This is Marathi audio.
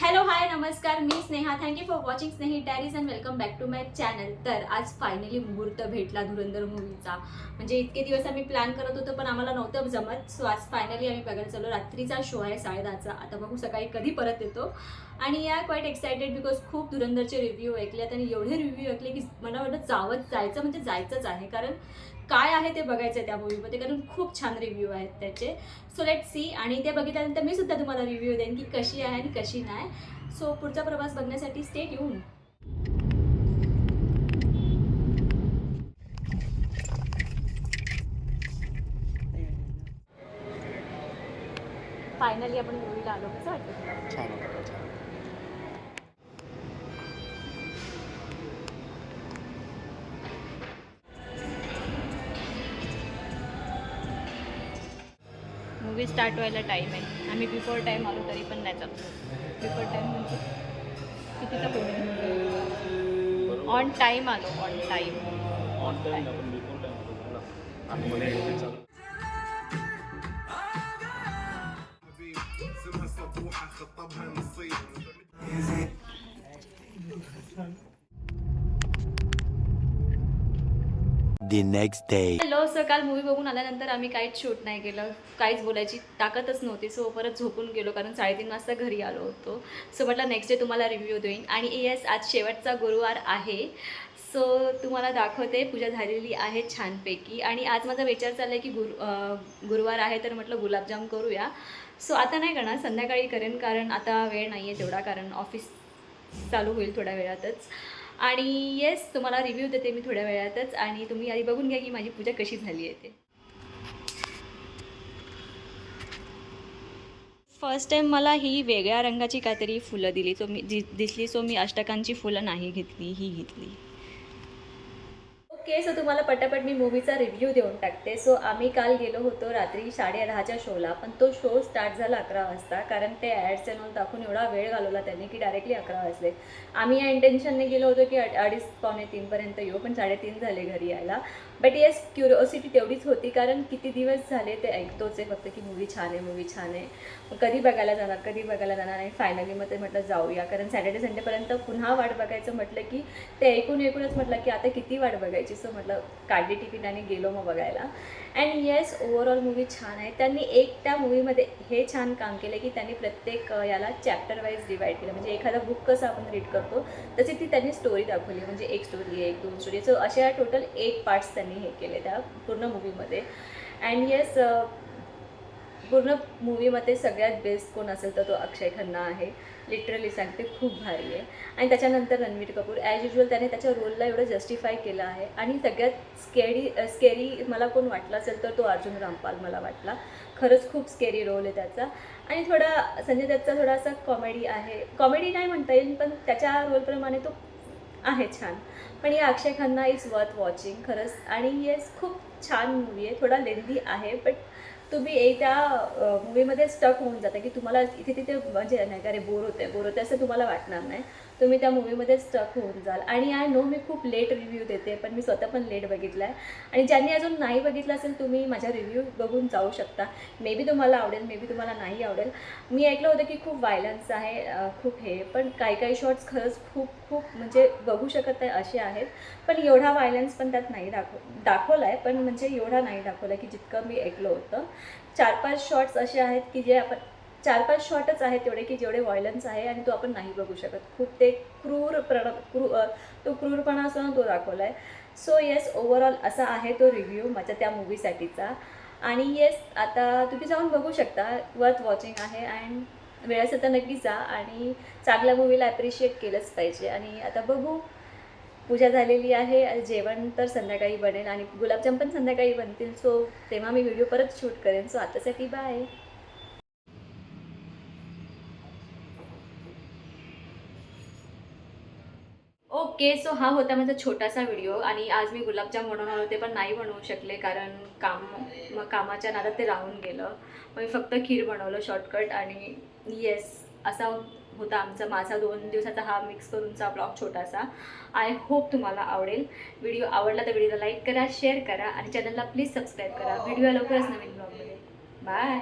हॅलो हाय नमस्कार, मी Sneha. Thank you for watching Snehi diaries and welcome back to my channel. तर आज फायनली मुहूर्त भेटला धुरंधर मूवीचा. म्हणजे इतके दिवस आम्ही प्लॅन करत होतो पण आम्हाला नव्हतं जमत. सो आज फायनली आम्ही बघायला चाललो. रात्रीचा शो आहे 10:30चा. आता बघू सकाळी कधी परत येतो. आणि या क्वाईट एक्सायटेड बिकॉज खूप धुरंधरचे रिव्ह्यू ऐकलेत आणि एवढे रिव्ह्यू ऐकले की मला वाटतं जायचं म्हणजे जायचंच आहे. कारण काय आहे ते बघायचं आहे त्या मूवीमध्ये, कारण खूप छान रिव्ह्यू आहेत त्याचे. So let see. आणि ते बघितल्यानंतर मी सुद्धा तुम्हाला रिव्ह्यू देईन की कशी आहे आणि कशी नाही. सो पुढचा प्रवास बघण्यासाठी स्टे ट्यून. फायनली आपण मूवीला आलो. कसं वाटतं तुला? छान होतं, छान. मूवी स्टार्ट व्हायला टाईम आहे. आम्ही बिफोर टाईम आलो तरी पण नाही चालतो. बिफोर टाईम म्हणजे कितीचा फोन? ऑन टाईम आलो. On time. The next day. Hello. Sir काल मूवी बघून आल्यानंतर आम्ही काहीच शूट नाही केलं. काहीच बोलायची ताकदच नव्हती. सो परत झोपून गेलो कारण 3:30 वाजता घरी आलो होतो. सो म्हटलं नेक्स्ट डे तुम्हाला रिव्ह्यू देईन. आणि येस, आज शेवटचा गुरुवार आहे. सो तुम्हाला दाखवते. पूजा झालेली आहे छानपैकी. आणि आज माझा विचार चालला आहे की गुरुवार आहे तर म्हटलं गुलाबजाम करूया. सो आता नाही करणार, संध्याकाळी करेन कारण आता वेळ नाही आहे तेवढा, कारण ऑफिस चालू होईल थोड्या वेळातच. आणि येस, तुम्हाला रिव्ह्यू देते मी थोड्या वेळातच. आणि तुम्ही आधी बघून घ्या की माझी पूजा कशी झाली आहे ते. फर्स्ट टाईम मला ही वेगळ्या रंगाची काहीतरी फुलं दिली. सो मी दिसली. सो मी अष्टकांची फुलं नाही घेतली, ही घेतली. ओके. सो तुम्हाला पटापट मी मूवीचा रिव्ह्यू देऊन टाकते. सो आम्ही काल गेलो होतो रात्री 10:30च्या शोला. पण तो शो स्टार्ट झाला 11 वाजता, कारण ते ॲड्स एंड दाखवून एवढा वेळ घालवला त्यांनी की डायरेक्टली 11 वाजले. आम्ही या इंटेन्शनने गेलो होतो की 2:30 पावणे 3पर्यंत येऊ, पण 3:30 झाले घरी यायला. बट येस, क्युरिओसिटी तेवढीच होती कारण किती दिवस झाले ते ऐकतोच आहे फक्त की मूवी छान आहे, मूवी छान आहे. मग कधी बघायला जाणार. आणि फायनली मग ते म्हटलं जाऊया, कारण सॅटर्डे संडेपर्यंत पुन्हा वाट बघायचं म्हटलं की ते ऐकूनच म्हटलं की आता किती वाट बघायची. सो म्हटलं काढली टिकीट आणि गेलो मग बघायला. अँड येस, ओव्हरऑल मूवी छान आहे. त्यांनी त्या मूवीमध्ये हे छान काम केलं की त्यांनी प्रत्येक याला चॅप्टर वाईज डिवाईड केलं. म्हणजे एखादा बुक कसं आपण रीड करतो तशी ती त्यांनी स्टोरी दाखवली. म्हणजे एक स्टोरी आहे, 1-2 स्टोरी. सो अशा टोटल 8 पार्ट्स त्यांनी हे केले त्या पूर्ण मूवीमध्ये. अँड येस, पूर्ण मूवीमध्ये सगळ्यात बेस्ट कोण असेल तर तो अक्षय खन्ना आहे. लिटरली सांगते, खूप भारी आहे. आणि त्याच्यानंतर रणवीर कपूर ॲज युजल त्याने त्याच्या रोलला एवढं जस्टिफाय केलं आहे. आणि सगळ्यात स्केरी मला कोण वाटला असेल तर तो अर्जुन रामपाल मला वाटला. खरंच खूप स्केरी रोल आहे त्याचा. आणि थोडा संजय दत्तचा थोडासा कॉमेडी आहे. कॉमेडी नाही म्हणता येईल, पण त्याच्या रोलप्रमाणे तो आहे छान. पण या अक्षय खन्ना इज वर्थ वॉचिंग खरंच. आणि येस, खूप छान मूवी आहे. थोडा लेंदी आहे, बट तुम्ही त्या मूवीमध्ये स्टक होऊन जाता की तुम्हाला इथे तिथे म्हणजे नाही का रे बोर होते असं तुम्हाला वाटणार नाही. तुम्ही त्या मूवीमध्ये स्टक होऊन जाल. आणि आय नो मी खूप लेट रिव्ह्यू देते, पण मी स्वतः पण लेट बघितला आहे. आणि ज्यांनी अजून नाही बघितलं असेल तुम्ही माझ्या रिव्ह्यू बघून जाऊ शकता. मे बी तुम्हाला आवडेल, मे बी तुम्हाला नाही आवडेल. मी ऐकलं होतं की खूप व्हायलन्स आहे, खूप हे, पण काही शॉर्ट्स खरंच खूप खूप म्हणजे बघू शकत नाही असे आहेत. पण एवढा व्हायलन्स पण त्यात नाही दाखवला आहे, पण म्हणजे एवढा नाही दाखवला की जितकं मी ऐकलं होतं. 4-5 शॉर्ट्स असे आहेत की जे आपण 4-5 शॉर्टच आहेत तेवढे की जेवढे व्हायलन्स आहे आणि तो आपण नाही बघू शकत. खूप ते तो क्रूरपणा असतो ना, तो दाखवला आहे. सो येस, ओव्हरऑल असा आहे तो रिव्ह्यू माझ्या त्या मूवीसाठीचा. आणि येस, आता तुम्ही जाऊन बघू शकता. वर्थ वॉचिंग आहे. अँड वेळ असेल तर नक्की जा आणि चांगल्या मूवीला ॲप्रिशिएट केलंच पाहिजे. आणि आता बघू, पूजा झालेली आहे. जेवण तर संध्याकाळी बनेल आणि गुलाबजाम पण संध्याकाळी बनतील. सो तेव्हा मी व्हिडिओ परत शूट करेन. सो आतासाठी बाय. ओके. सो हा होता माझा छोटासा व्हिडिओ. आणि आज मी गुलाबजाम बनवणार होते पण नाही बनवू शकले कारण कामाच्या नादात ते राहून गेलं. मग मी फक्त खीर बनवलं शॉर्टकट. आणि येस, असा होता माझा 2 दिवसाचा हा मिक्स करूनचा ब्लॉग छोटासा. आय होप तुम्हाला आवडेल. व्हिडिओ आवडला तर व्हिडिओला लाईक करा, शेअर करा आणि चॅनलला प्लीज सबस्क्राईब करा. व्हिडिओ लवकरच नवीन ब्लॉगमध्ये. बाय.